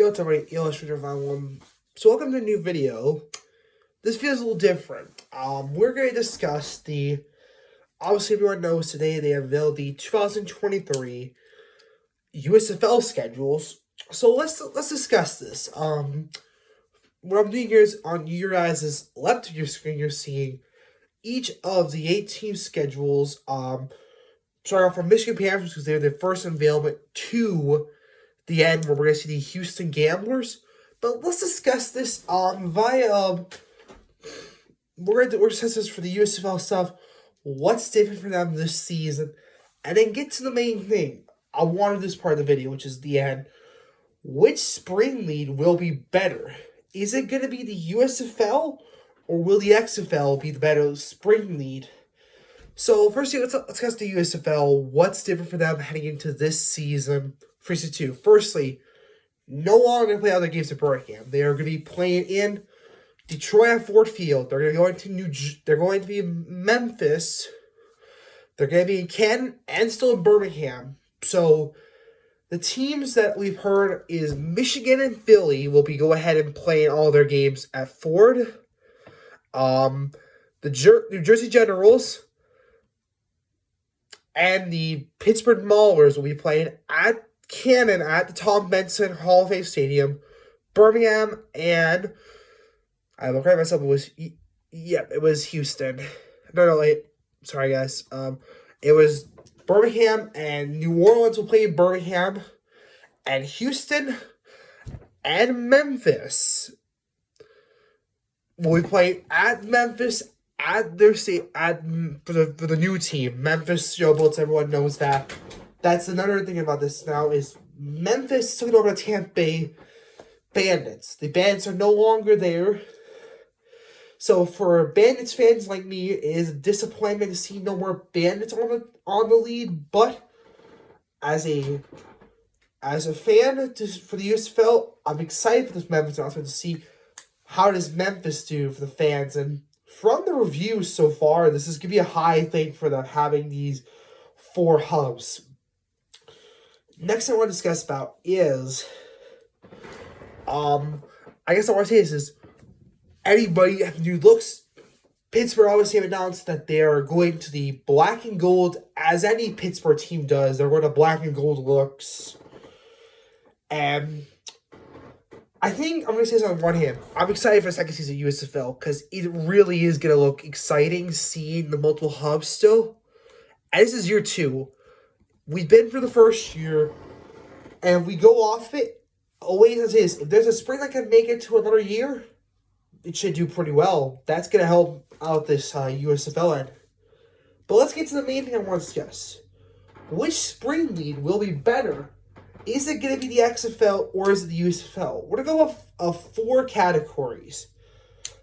what's up, everybody? Illustrator 51. So welcome to a new video. This feels a little different. We're going to discuss obviously everyone knows today they unveiled the 2023 USFL schedules. So let's discuss this. What I'm doing here is on your guys' left of your screen, you're seeing each of the 8 team schedules. Starting off from Michigan Panthers because they're the first unveilment to the end where we're going to see the Houston Gamblers. But let's discuss this we're going to discuss this for the USFL stuff, what's different for them this season, and then get to the main thing. I wanted this part of the video, which is the end. Which spring league will be better? Is it going to be the USFL or will the XFL be the better spring league? So firstly, let's discuss the USFL. What's different for them heading into this season? Firstly, no longer going to play other games at Birmingham. They are going to be playing in Detroit at Ford Field. They're going to be in Memphis. They're going to be in Canton and still in Birmingham. So the teams that we've heard is Michigan and Philly will be go ahead and playing all their games at Ford. The New Jersey Generals and the Pittsburgh Maulers will be playing at Canton at the Tom Benson Hall of Fame Stadium. Birmingham and I will correct myself. It was Houston. Sorry guys. It was Birmingham and New Orleans will play in Birmingham, and Houston and Memphis will be playing at Memphis at their for the new team. Memphis Showboats, everyone knows that. That's another thing about this now is Memphis took it over to Tampa Bay Bandits. The Bandits are no longer there. So for Bandits fans like me, it is a disappointment to see no more Bandits on the lead. But as a fan for the USFL, I'm excited for this Memphis announcement to see how does Memphis do for the fans. And from the reviews so far, this is going to be a high thing for them having these 4 hubs. Next thing I want to discuss about is, I guess I want to say this is, anybody have new looks. Pittsburgh obviously have announced that they are going to the black and gold, as any Pittsburgh team does. They're going to black and gold looks. And I think I'm going to say this on one hand. I'm excited for the second season of USFL because it really is going to look exciting seeing the multiple hubs still. And this is year 2. We've been for the first year, and we go off it. Always as is. If there's a spring that can make it to another year, it should do pretty well. That's going to help out this USFL end. But let's get to the main thing I want to discuss. Which spring league will be better? Is it going to be the XFL or is it the USFL? We're going to go of 4 categories.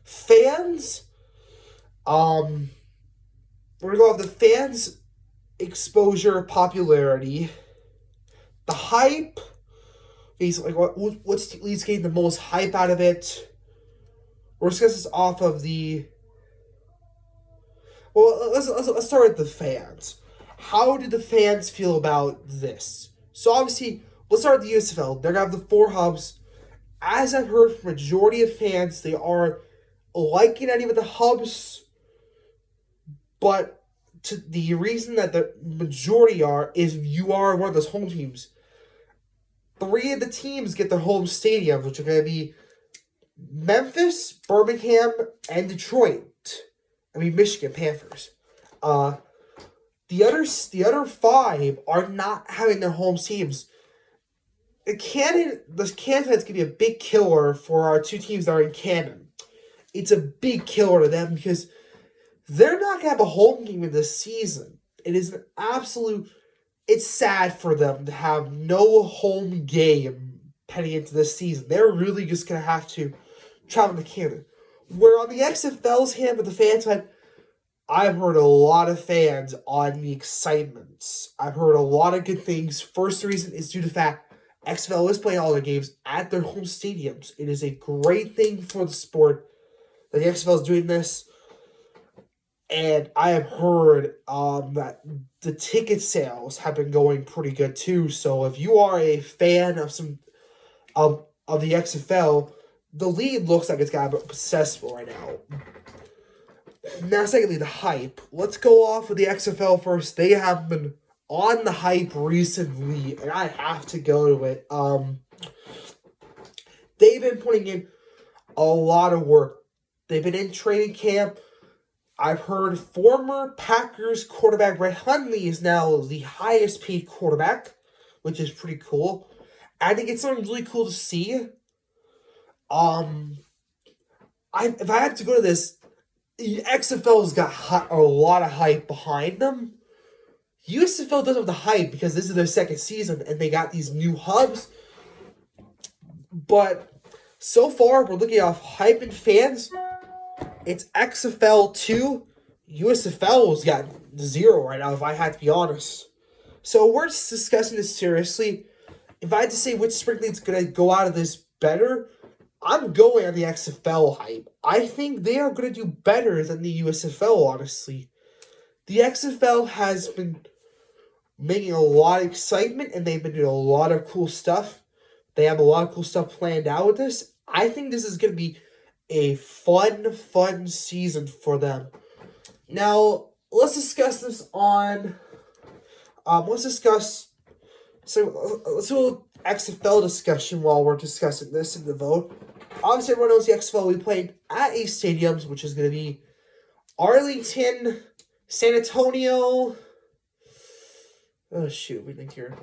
Fans. We're going to go off the fans' exposure, popularity, the hype. Basically, what's leads getting the most hype out of it? We're discussing this off of the. Well, let's start with the fans. How did the fans feel about this? So obviously, let's start with the USFL. They're gonna have the 4 hubs. As I've heard from majority of fans, they are liking any of the hubs, but the reason that the majority is you are one of those home teams. 3 of the teams get their home stadiums, which are going to be Memphis, Birmingham, and Detroit. Michigan Panthers. The other 5 are not having their home teams. The Canton is going to be a big killer for our 2 teams that are in Canton. It's a big killer to them because they're not going to have a home game in this season. It is an absolute. It's sad for them to have no home game heading into this season. They're really just going to have to travel to Canada. Where on the XFL's hand, with the fan side, I've heard a lot of fans on the excitements. I've heard a lot of good things. First reason is due to the fact XFL is playing all their games at their home stadiums. It is a great thing for the sport that the XFL is doing this. And I have heard that the ticket sales have been going pretty good too. So if you are a fan of of the XFL, the league looks like it's got successful right now. Now, secondly, the hype. Let's go off with the XFL first. They have been on the hype recently, and I have to go to it. They've been putting in a lot of work. They've been in training camp. I've heard former Packers quarterback Brett Hundley is now the highest paid quarterback, which is pretty cool. I think it's something really cool to see. If I had to go to this, the XFL's got a lot of hype behind them. USFL doesn't have the hype because this is their second season and they got these new hubs. But so far, we're looking off hype and fans. It's XFL 2. USFL's got 0 right now, if I had to be honest. So we're discussing this seriously. If I had to say which spring league's going to go out of this better, I'm going on the XFL hype. I think they are going to do better than the USFL, honestly. The XFL has been making a lot of excitement, and they've been doing a lot of cool stuff. They have a lot of cool stuff planned out with this. I think this is going to be a fun season for them. Now, let's discuss this on... let's do XFL discussion while we're discussing this in the vote. Obviously, everyone knows the XFL will be playing at 8 stadiums, which is going to be Arlington, San Antonio. Oh, shoot, we think here.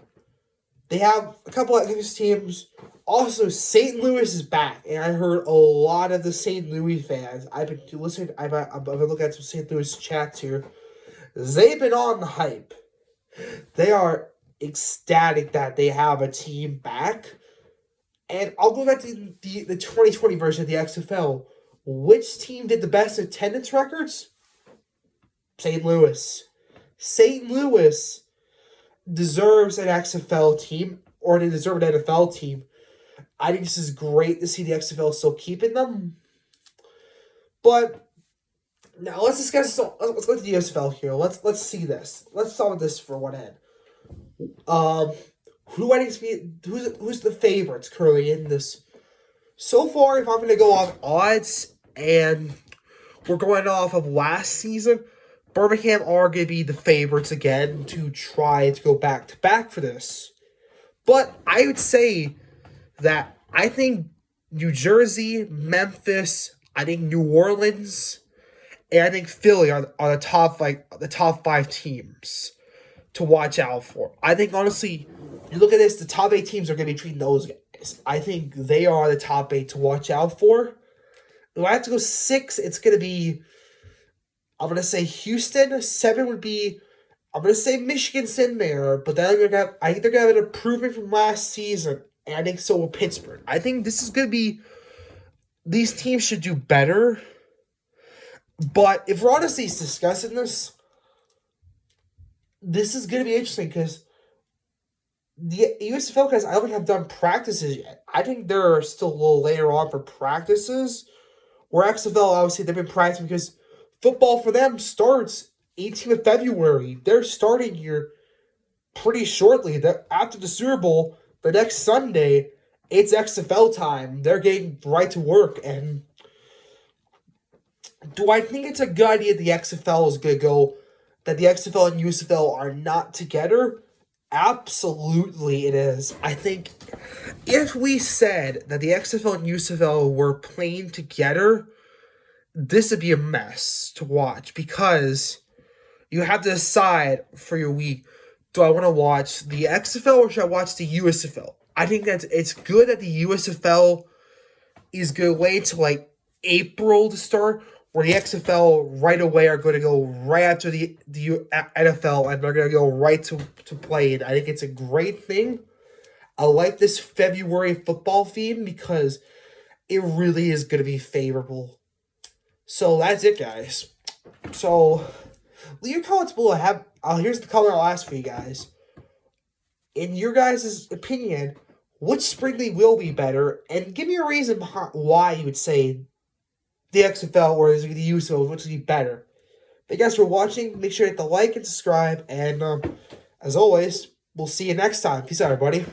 They have a couple of these teams. Also, St. Louis is back, and I heard a lot of the St. Louis fans. I've been listening. I've been looking at some St. Louis chats here. They've been on the hype. They are ecstatic that they have a team back. And I'll go back to the 2020 version of the XFL. Which team did the best attendance records? St. Louis. St. Louis deserves an XFL team, or they deserve an NFL team. I think this is great to see the XFL still keeping them. But now let's discuss. Let's go to the USFL here. Let's see this. Let's start with this for one end. Who I think to be who's the favorites currently in this? So far, if I'm going to go off odds and we're going off of last season, Birmingham are going to be the favorites again to try to go back-to-back for this. But I would say that I think New Jersey, Memphis, I think New Orleans, and I think Philly are the top 5 teams to watch out for. I think, honestly, you look at this, the top 8 teams are going to be between those guys. I think they are the top 8 to watch out for. If I have to go 6, it's going to be, I'm going to say Houston. 7 would be, I'm going to say Michigan's in there, but then I think they're going to have an improvement from last season, and I think so will Pittsburgh. I think this is going to be, these teams should do better, but if we're honestly discussing this is going to be interesting because the USFL guys, I don't have done practices yet. I think they're still a little later on for practices. Where XFL, obviously, they've been practicing because football for them starts 18th of February. They're starting here pretty shortly. After the Super Bowl, the next Sunday, it's XFL time. They're getting right to work. And do I think it's a good idea the XFL is going to go, that the XFL and USFL are not together? Absolutely it is. I think if we said that the XFL and USFL were playing together, this would be a mess to watch because you have to decide for your week, do I want to watch the XFL or should I watch the USFL? I think that it's good that the USFL is going to wait till like April to start, where the XFL right away are going to go right after the NFL, and they're going to go right to play it. I think it's a great thing. I like this February football theme because it really is going to be favorable. So that's it, guys. So leave your comments below. Here's the comment I'll ask for you guys. In your guys' opinion, which spring league will be better? And give me a reason behind why you would say the XFL or the USFL, which would be better. Thank you guys for watching. Make sure to hit the like and subscribe. And as always, we'll see you next time. Peace out, everybody.